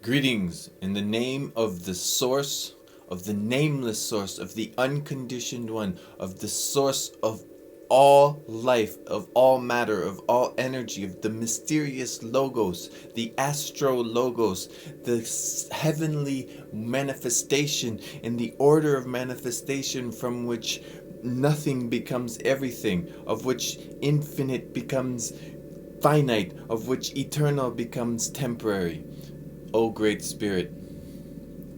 Greetings in the name of the source, of the nameless source, of the unconditioned one, of the source of all life, of all matter, of all energy, of the mysterious logos, the astro logos, the heavenly manifestation in the order of manifestation from which nothing becomes everything, of which infinite becomes finite, of which eternal becomes temporary. O Great Spirit,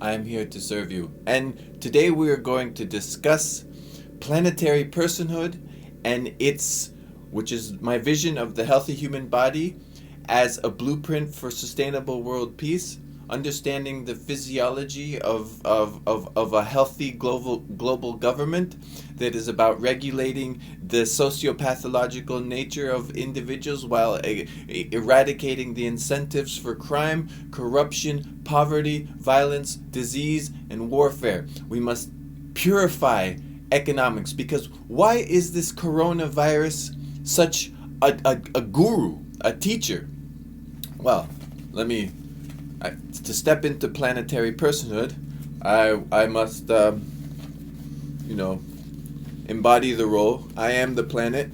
I am here to serve you. And today we are going to discuss planetary personhood and which is my vision of the healthy human body as a blueprint for sustainable world peace, understanding the physiology of a healthy global government that is about regulating the sociopathological nature of individuals while eradicating the incentives for crime, corruption, poverty, violence, disease, and warfare. We must purify economics, because why is this coronavirus such a guru, a teacher? Well, to step into planetary personhood, I must, embody the role. I am the planet.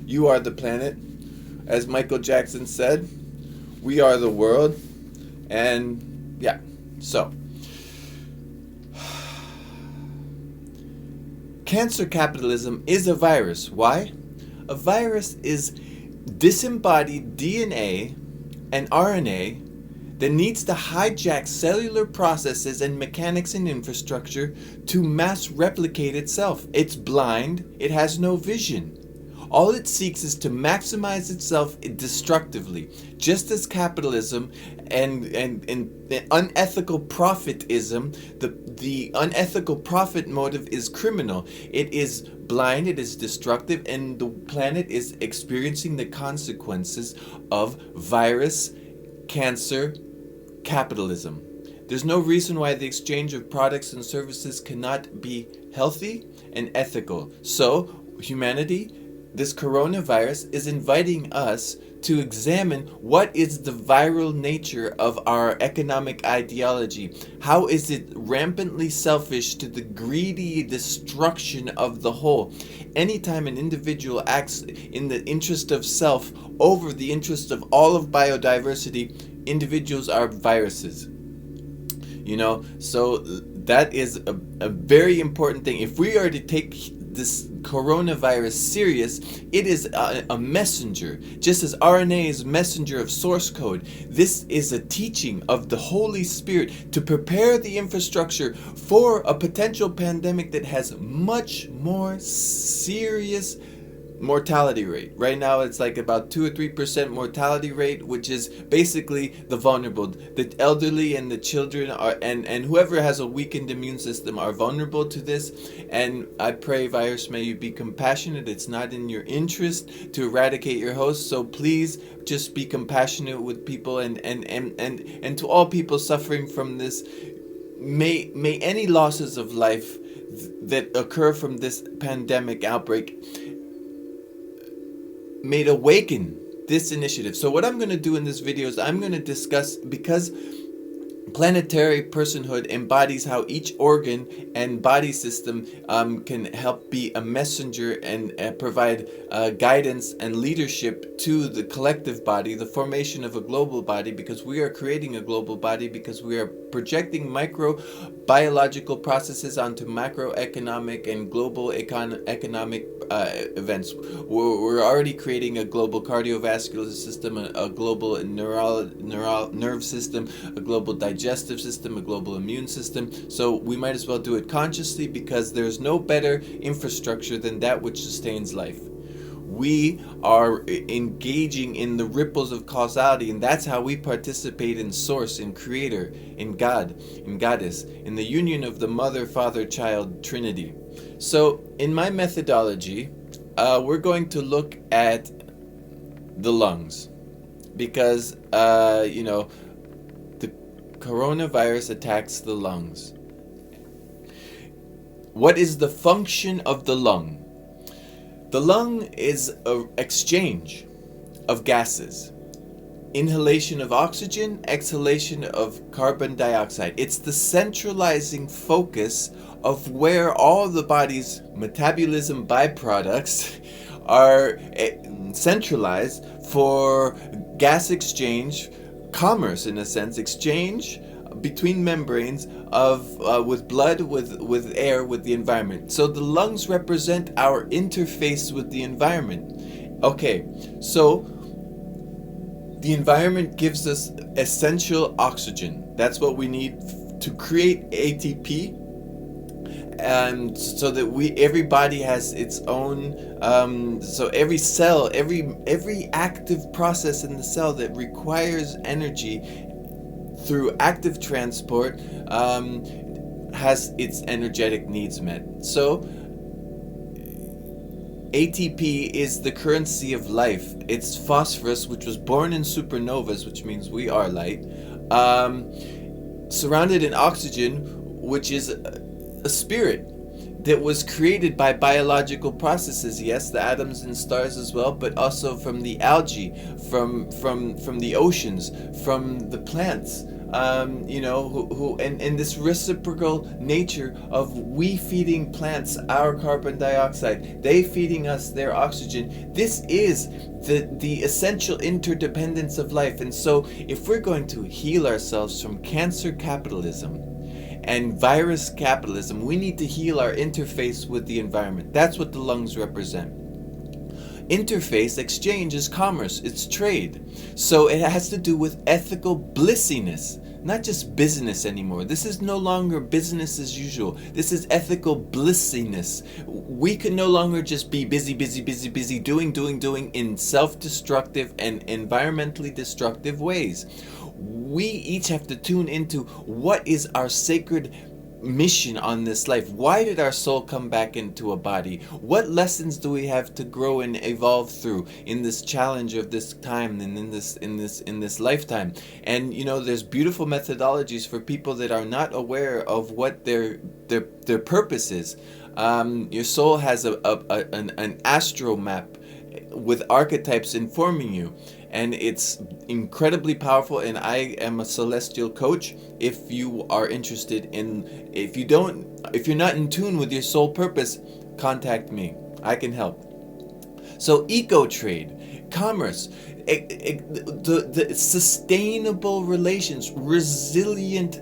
You are the planet. As Michael Jackson said, we are the world. And yeah, so. Cancer capitalism is a virus. Why? A virus is disembodied DNA and RNA that needs to hijack cellular processes and mechanics and infrastructure to mass replicate itself. It's blind, it has no vision. All it seeks is to maximize itself destructively, just as capitalism and the unethical profitism, the unethical profit motive is criminal. It is blind, it is destructive, and the planet is experiencing the consequences of virus, cancer, capitalism. There's no reason why the exchange of products and services cannot be healthy and ethical. So, humanity, this coronavirus is inviting us to examine what is the viral nature of our economic ideology. How is it rampantly selfish to the greedy destruction of the whole? Anytime an individual acts in the interest of self over the interest of all of biodiversity, individuals are viruses. So that is a very important thing. If we are to take this coronavirus serious, it is a messenger. Just as RNA is messenger of source code, this is a teaching of the Holy Spirit to prepare the infrastructure for a potential pandemic that has much more serious mortality rate. Right now it's like about 2 or 3% mortality rate, which is basically the vulnerable. The elderly and the children are and whoever has a weakened immune system are vulnerable to this. And I pray, virus, may you be compassionate. It's not in your interest to eradicate your host, so please just be compassionate with people and to all people suffering from this. May any losses of life that occur from this pandemic outbreak made awaken this initiative. So what I'm going to do in this video is I'm going to discuss, because planetary personhood embodies how each organ and body system can help be a messenger and provide guidance and leadership to the collective body, the formation of a global body, because we are creating a global body, because we are projecting micro biological processes onto macroeconomic and global economic events. We're already creating a global cardiovascular system, a global nerve system, a global digestive system, a global immune system. So we might as well do it consciously, because there's no better infrastructure than that which sustains life. We are engaging in the ripples of causality, and that's how we participate in Source, in Creator, in God, in Goddess, in the union of the Mother, Father, Child, Trinity. So in my methodology, we're going to look at the lungs, because the coronavirus attacks the lungs. What is the function of the lung? The lung is an exchange of gases. inhalation of oxygen, exhalation of carbon dioxide. It's the centralizing focus of where all the body's metabolism byproducts are centralized for gas exchange, commerce in a sense, exchange between membranes of with blood, with air, with the environment. So the lungs represent our interface with the environment. Okay, so the environment gives us essential oxygen. That's what we need to create ATP, and so that every body has its own. So every cell, every active process in the cell that requires energy through active transport has its energetic needs met. So ATP is the currency of life. It's phosphorus, which was born in supernovas, which means we are light, surrounded in oxygen, which is a spirit that was created by biological processes. Yes, the atoms in stars as well, but also from the algae, from the oceans, from the plants. And this reciprocal nature of we feeding plants our carbon dioxide, they feeding us their oxygen. This is the essential interdependence of life. And so if we're going to heal ourselves from cancer capitalism and virus capitalism, we need to heal our interface with the environment. That's what the lungs represent. Interface, exchange, is commerce, it's trade. So it has to do with ethical blissiness, not just business anymore. This is no longer business as usual. This is ethical blissiness. We can no longer just be busy, doing in self-destructive and environmentally destructive ways. We each have to tune into what is our sacred mission on this life. Why did our soul come back into a body? What lessons do we have to grow and evolve through in this challenge of this time and in this lifetime? And there's beautiful methodologies for people that are not aware of what their purpose is. Your soul has an astro map with archetypes informing you, and it's incredibly powerful. And I am a celestial coach. If you are interested if you're not in tune with your soul purpose, contact me. I can help. So eco trade, commerce, the sustainable relations, resilient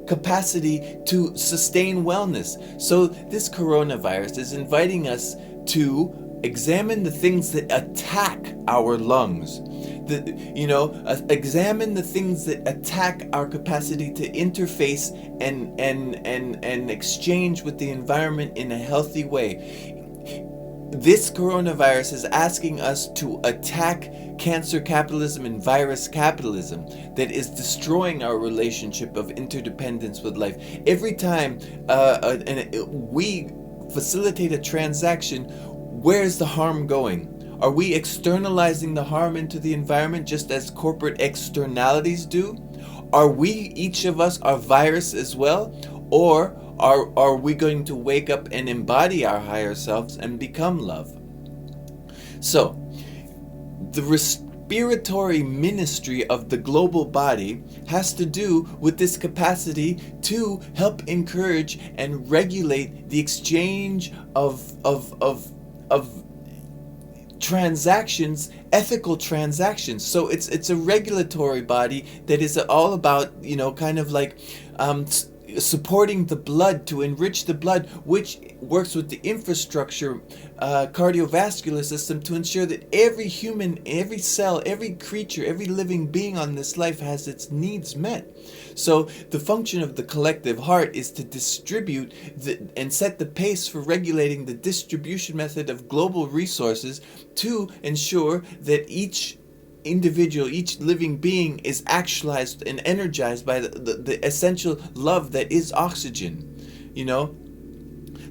capacity to sustain wellness. So this coronavirus is inviting us to examine the things that attack our lungs. Examine the things that attack our capacity to interface and exchange with the environment in a healthy way. This coronavirus is asking us to attack cancer capitalism and virus capitalism that is destroying our relationship of interdependence with life. Every time we facilitate a transaction, where's the harm going? Are we externalizing the harm into the environment just as corporate externalities do? Are we, each of us, a virus as well? Or are we going to wake up and embody our higher selves and become love? So, the respiratory ministry of the global body has to do with this capacity to help encourage and regulate the exchange of transactions, ethical transactions. So it's a regulatory body that is all about, kind of like supporting the blood, to enrich the blood, which works with the infrastructure, cardiovascular system, to ensure that every human, every cell, every creature, every living being on this life has its needs met. So the function of the collective heart is to distribute and set the pace for regulating the distribution method of global resources to ensure that each individual, each living being is actualized and energized by the essential love that is oxygen,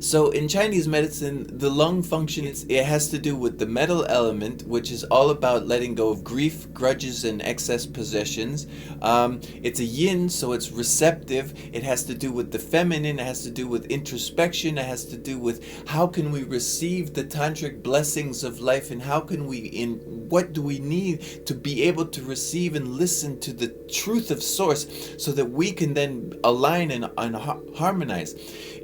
So in Chinese medicine, the lung function, it has to do with the metal element, which is all about letting go of grief, grudges, and excess possessions. It's a yin, so it's receptive. It has to do with the feminine. It has to do with introspection. It has to do with how can we receive the tantric blessings of life, and how can we, in what do we need to be able to receive and listen to the truth of source, so that we can then align and harmonize.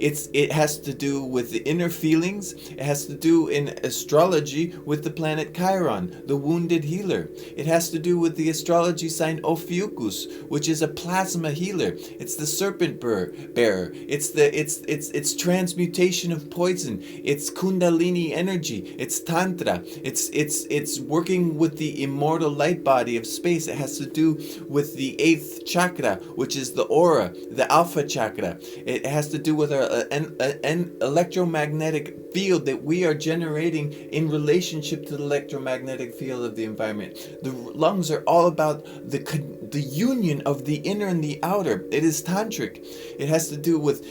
It has to do with the inner feelings. It has to do in astrology with the planet Chiron, the wounded healer. It has to do with the astrology sign Ophiuchus, which is a plasma healer. It's the serpent bearer. It's transmutation of poison. It's Kundalini energy. It's Tantra. It's working with the immortal light body of space. It has to do with the eighth chakra, which is the aura, the alpha chakra. It has to do with an electromagnetic field that we are generating in relationship to the electromagnetic field of the environment. The lungs are all about the union of the inner and the outer. It is tantric. It has to do with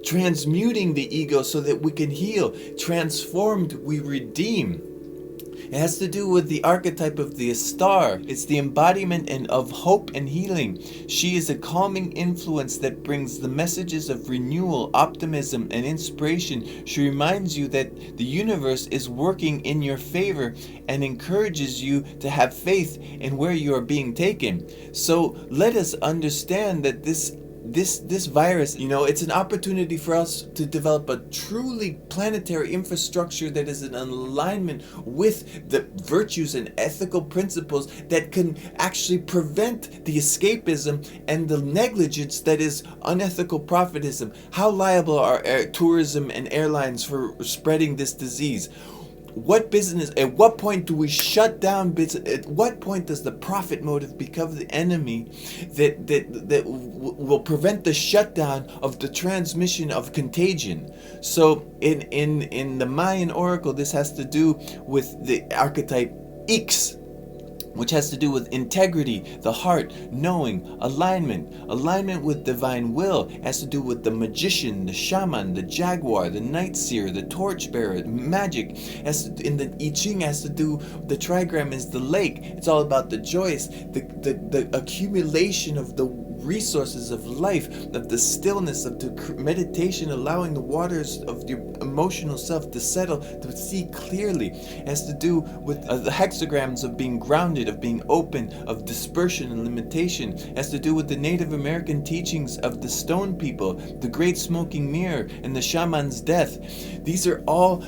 transmuting the ego so that we can heal. Transformed, we redeem. It has to do with the archetype of the star. It's the embodiment of hope and healing. She is a calming influence that brings the messages of renewal, optimism, and inspiration. She reminds you that the universe is working in your favor and encourages you to have faith in where you are being taken. So let us understand that this virus, it's an opportunity for us to develop a truly planetary infrastructure that is in alignment with the virtues and ethical principles that can actually prevent the escapism and the negligence that is unethical profitism. How liable are tourism and airlines for spreading this disease? What business, at what point do we shut down business? At what point does the profit motive become the enemy that will prevent the shutdown of the transmission of contagion? So in the Mayan Oracle, this has to do with the archetype X, which has to do with integrity, the heart, knowing, alignment with divine will. It has to do with the magician, the shaman, the jaguar, the night seer, the torchbearer, magic. In the I Ching has to do, the trigram is the lake. It's all about the joys, the accumulation of the resources of life, of the stillness, of the meditation, allowing the waters of your emotional self to settle, to see clearly. It has to do with the hexagrams of being grounded, of being open, of dispersion and limitation. It has to do with the Native American teachings of the stone people, the great smoking mirror, and the shaman's death. These are all...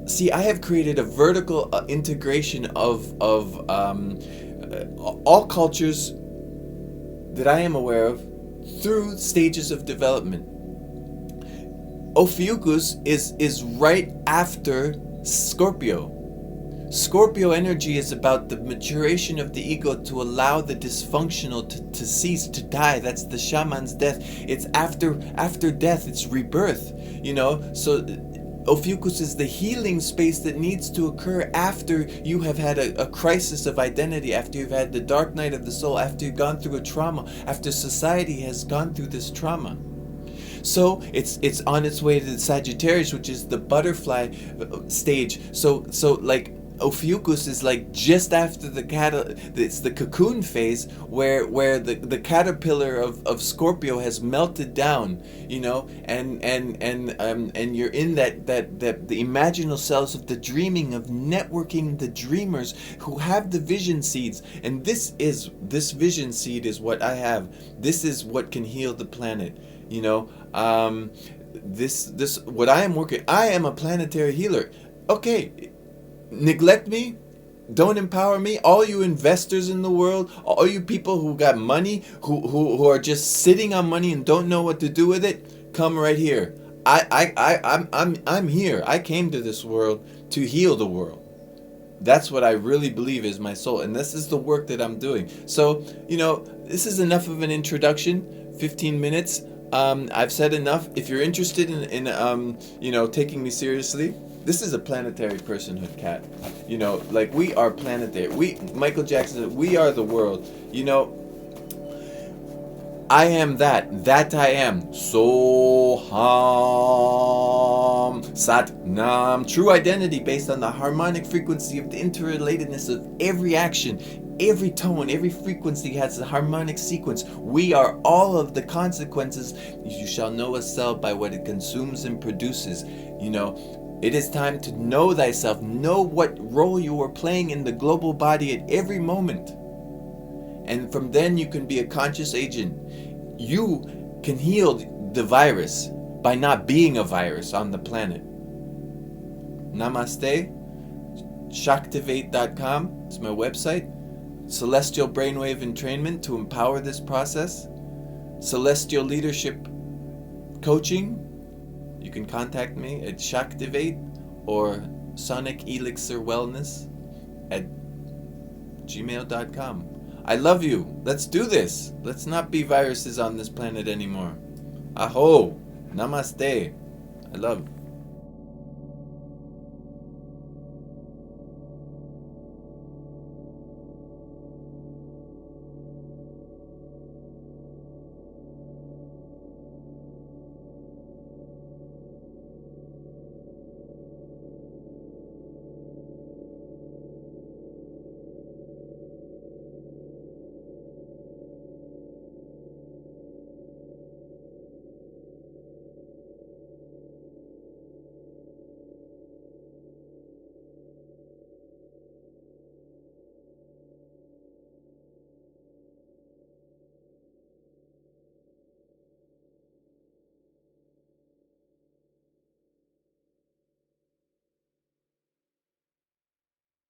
See, I have created a vertical integration of all cultures that I am aware of through stages of development. Ophiuchus is right after Scorpio. Scorpio energy is about the maturation of the ego to allow the dysfunctional to cease, to die. That's the shaman's death. It's after death, it's rebirth, So Ophiuchus is the healing space that needs to occur after you have had a crisis of identity, after you've had the dark night of the soul, after you've gone through a trauma, after society has gone through this trauma. So it's on its way to the Sagittarius, which is the butterfly stage. So like Ophiuchus is like just after it's the cocoon phase where the caterpillar of Scorpio has melted down, and you're in that the imaginal cells of the dreaming, of networking the dreamers who have the vision seeds. And this vision seed is what I have. This is what can heal the planet. This what I am working. I am a planetary healer. Okay. Neglect me, don't empower me. All you investors in the world, all you people who got money, who are just sitting on money and don't know what to do with it, come right here. I'm here. I came to this world to heal the world. That's what I really believe is my soul, and this is the work that I'm doing. So this is enough of an introduction. 15 minutes. I've said enough. If you're interested in taking me seriously, this is a planetary personhood, Cat. Like we are planetary. Michael Jackson said, we are the world. I am that. That I am. Soham Sat Nam. True identity based on the harmonic frequency of the interrelatedness of every action. Every tone, every frequency has a harmonic sequence. We are all of the consequences. You shall know a cell by what it consumes and produces. You know, it is time to know thyself. Know what role you are playing in the global body at every moment. And from then you can be a conscious agent. You can heal the virus by not being a virus on the planet. Namaste. Shaktivate.com is my website. Celestial Brainwave Entrainment to empower this process. Celestial Leadership Coaching. You can contact me at Shaktivate or Sonic Elixir Wellness at gmail.com. I love you. Let's do this. Let's not be viruses on this planet anymore. Aho. Namaste. I love.